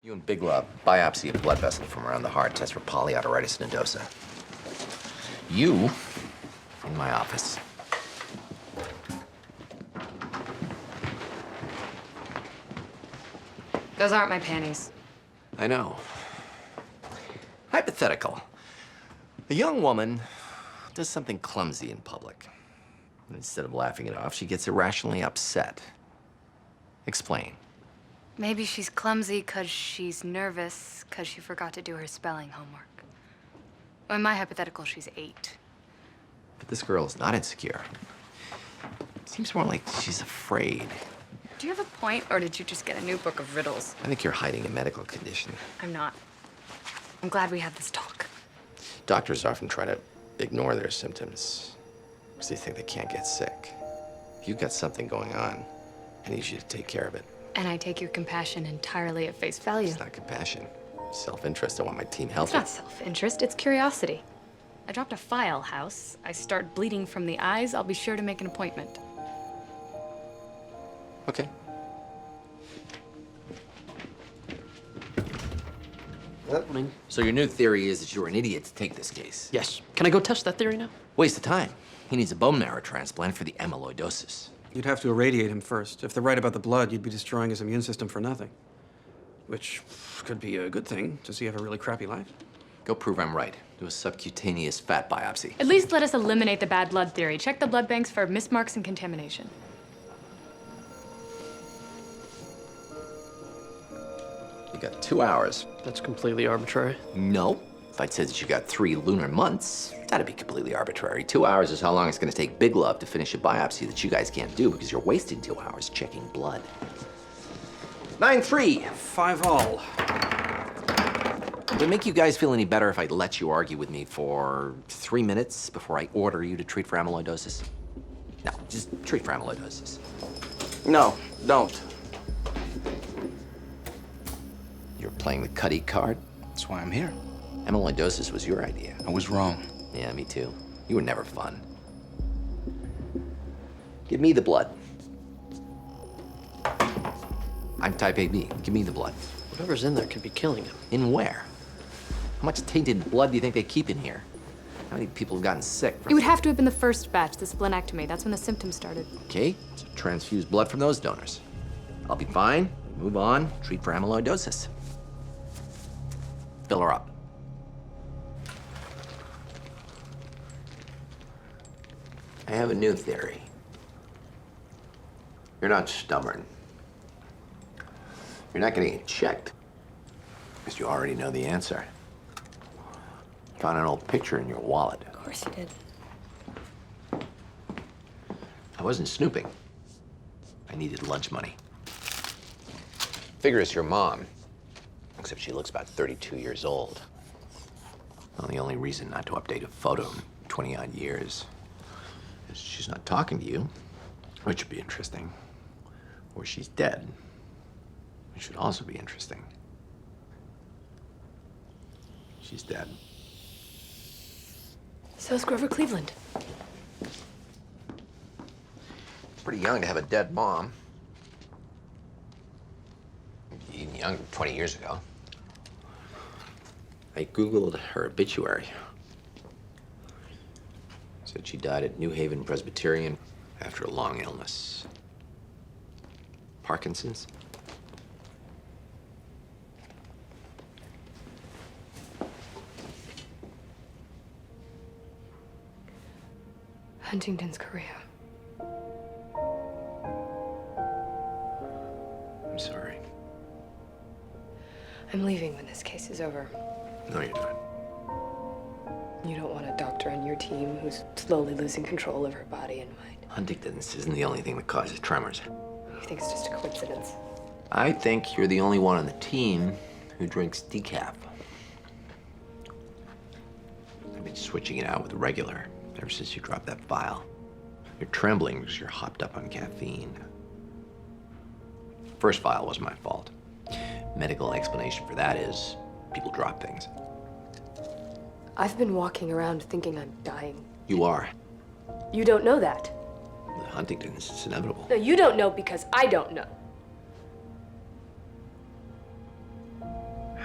You and Big Love, biopsy a blood vessel from around the heart, test for polyarteritis nodosa. You, in my office. Those aren't my panties. I know. Hypothetical. A young woman does something clumsy in public. And instead of laughing it off, she gets irrationally upset. Explain. Maybe she's clumsy because she's nervous because she forgot to do her spelling homework. Well, in my hypothetical, she's 8. But this girl is not insecure. It seems more like she's afraid. Do you have a point, or did you just get a new book of riddles? I think you're hiding a medical condition. I'm not. I'm glad we had this talk. Doctors often try to ignore their symptoms because they think they can't get sick. If you've got something going on, I need you to take care of it. And I take your compassion entirely at face value. It's not compassion. Self-interest. I want my team healthy. It's not self-interest, it's curiosity. I dropped a file, House. I start bleeding from the eyes, I'll be sure to make an appointment. Okay. Morning. So your new theory is that you're an idiot to take this case. Yes. Can I go test that theory now? Waste of time. He needs a bone marrow transplant for the amyloidosis. You'd have to irradiate him first. If they're right about the blood, you'd be destroying his immune system for nothing. Which could be a good thing. Does he have a really crappy life? Go prove I'm right. Do a subcutaneous fat biopsy. At least let us eliminate the bad blood theory. Check the blood banks for mismarks and contamination. You got 2 hours. That's completely arbitrary. No. If I'd said that you got 3 lunar months, that'd be completely arbitrary. 2 hours is how long it's gonna take Big Love to finish a biopsy that you guys can't do because you're wasting 2 hours checking blood. 9-3. 5-all. Would it make you guys feel any better if I let you argue with me for 3 minutes before I order you to treat for amyloidosis? No, just treat for amyloidosis. No, don't. You're playing the Cuddy card? That's why I'm here. Amyloidosis was your idea. I was wrong. Yeah, me too. You were never fun. Give me the blood. I'm type AB. Give me the blood. Whatever's in there could be killing him. In where? How much tainted blood do you think they keep in here? How many people have gotten sick It from... would have to have been the first batch, the splenectomy. That's when the symptoms started. Okay, so transfuse blood from those donors. I'll be fine. Move on. Treat for amyloidosis. Fill her up. I have a new theory. You're not stubborn. You're not getting it checked because you already know the answer. Found an old picture in your wallet. Of course you did. I wasn't snooping. I needed lunch money. Figure it's your mom, except she looks about 32 years old. Well, the only reason not to update a photo in 20-odd years is she's not talking to you, which would be interesting. Or she's dead, which would also be interesting. She's dead. So is Grover Cleveland. Pretty young to have a dead mom. Even younger, 20 years ago. I Googled her obituary. Said she died at New Haven Presbyterian after a long illness. Parkinson's? Huntington's chorea. I'm sorry. I'm leaving when this case is over. No, you're not. You don't want a doctor on your team who's slowly losing control of her body and mind. Huntington's isn't the only thing that causes tremors. You think it's just a coincidence? I think you're the only one on the team who drinks decaf. I've been switching it out with regular ever since you dropped that file. You're trembling because you're hopped up on caffeine. First file was my fault. Medical explanation for that is people drop things. I've been walking around thinking I'm dying. You are. You don't know that. With Huntington's, it's inevitable. No, you don't know because I don't know.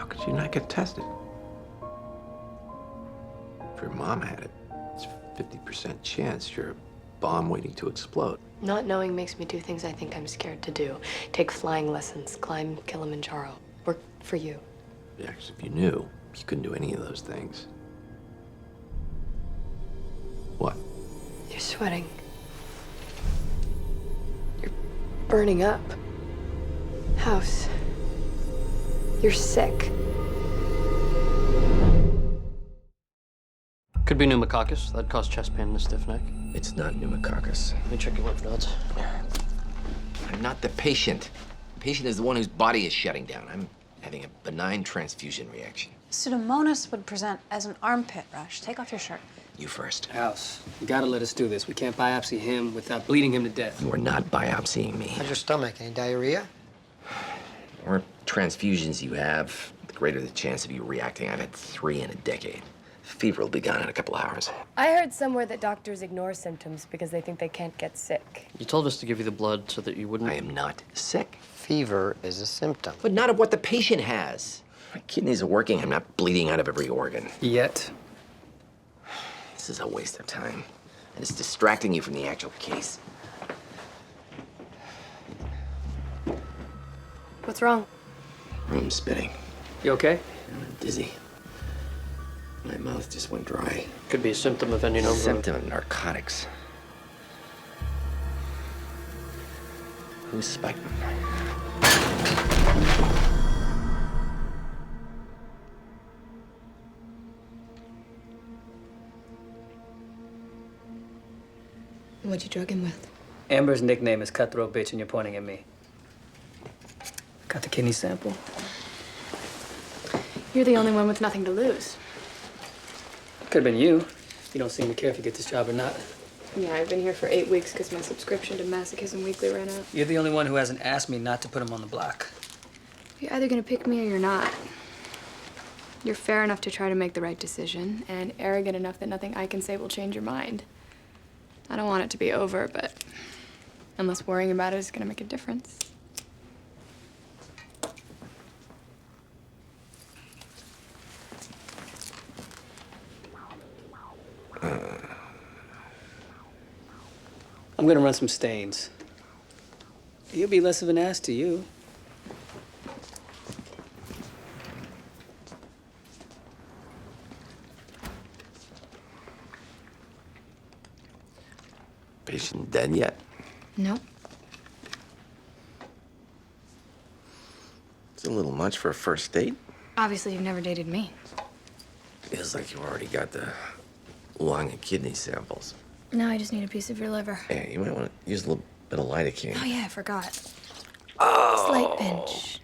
How could you not get tested? If your mom had it, it's a 50% chance you're a bomb waiting to explode. Not knowing makes me do things I think I'm scared to do. Take flying lessons, climb Kilimanjaro, work for you. Yeah, 'cause if you knew, you couldn't do any of those things. What? You're sweating. You're burning up. House, you're sick. Could be pneumococcus. That'd cause chest pain and a stiff neck. It's not pneumococcus. Let me check your lymph nodes. I'm not the patient. The patient is the one whose body is shutting down. I'm having a benign transfusion reaction. Pseudomonas would present as an armpit rash. Take off your shirt. You first. House, you gotta let us do this. We can't biopsy him without bleeding him to death. You are not biopsying me. How's your stomach? Any diarrhea? The more transfusions you have, the greater the chance of you reacting. I've had 3 in a decade. Fever will be gone in a couple hours. I heard somewhere that doctors ignore symptoms because they think they can't get sick. You told us to give you the blood so that you wouldn't... I am not sick. Fever is a symptom. But not of what the patient has. My kidneys are working. I'm not bleeding out of every organ. Yet. This is a waste of time. And it's distracting you from the actual case. What's wrong? I'm spitting. You okay? I'm dizzy. My mouth just went dry. Could be a symptom of any A number symptom of narcotics. Who's spiking? What'd you drug him with? Amber's nickname is Cutthroat Bitch, and you're pointing at me. Got the kidney sample? You're the only one with nothing to lose. Could've been you. You don't seem to care if you get this job or not. Yeah, I've been here for 8 weeks because my subscription to Masochism Weekly ran out. You're the only one who hasn't asked me not to put him on the block. You're either gonna pick me or you're not. You're fair enough to try to make the right decision, and arrogant enough that nothing I can say will change your mind. I don't want it to be over, but unless worrying about it is gonna make a difference. I'm gonna run some stains. He'll be less of an ass to you. Patient dead yet? No. It's a little much for a first date. Obviously, you've never dated me. Feels like you already got the lung and kidney samples. No, I just need a piece of your liver. Yeah, you might want to use a little bit of lidocaine. Oh, yeah, I forgot. Oh! Slight pinch.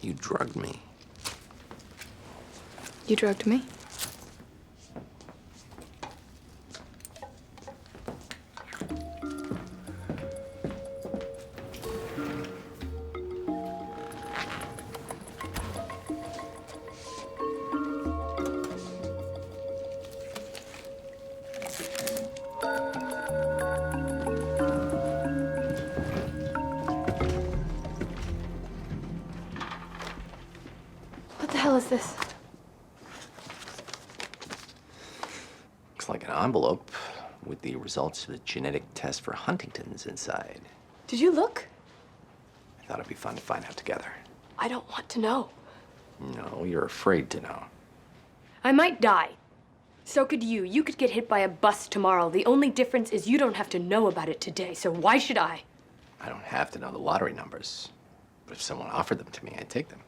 You drugged me. You drugged me? What the hell is this? Looks like an envelope with the results of the genetic test for Huntington's inside. Did you look? I thought it'd be fun to find out together. I don't want to know. No, you're afraid to know. I might die. So could you. You could get hit by a bus tomorrow. The only difference is you don't have to know about it today, so why should I? I don't have to know the lottery numbers, but if someone offered them to me, I'd take them.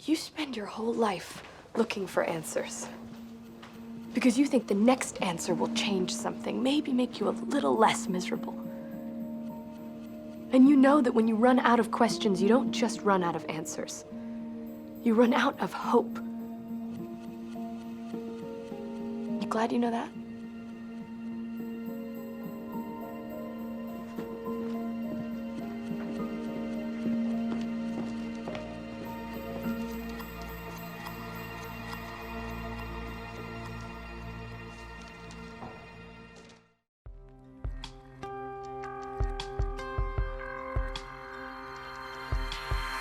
You spend your whole life looking for answers. Because you think the next answer will change something, maybe make you a little less miserable. And you know that when you run out of questions, you don't just run out of answers. You run out of hope. You glad you know that?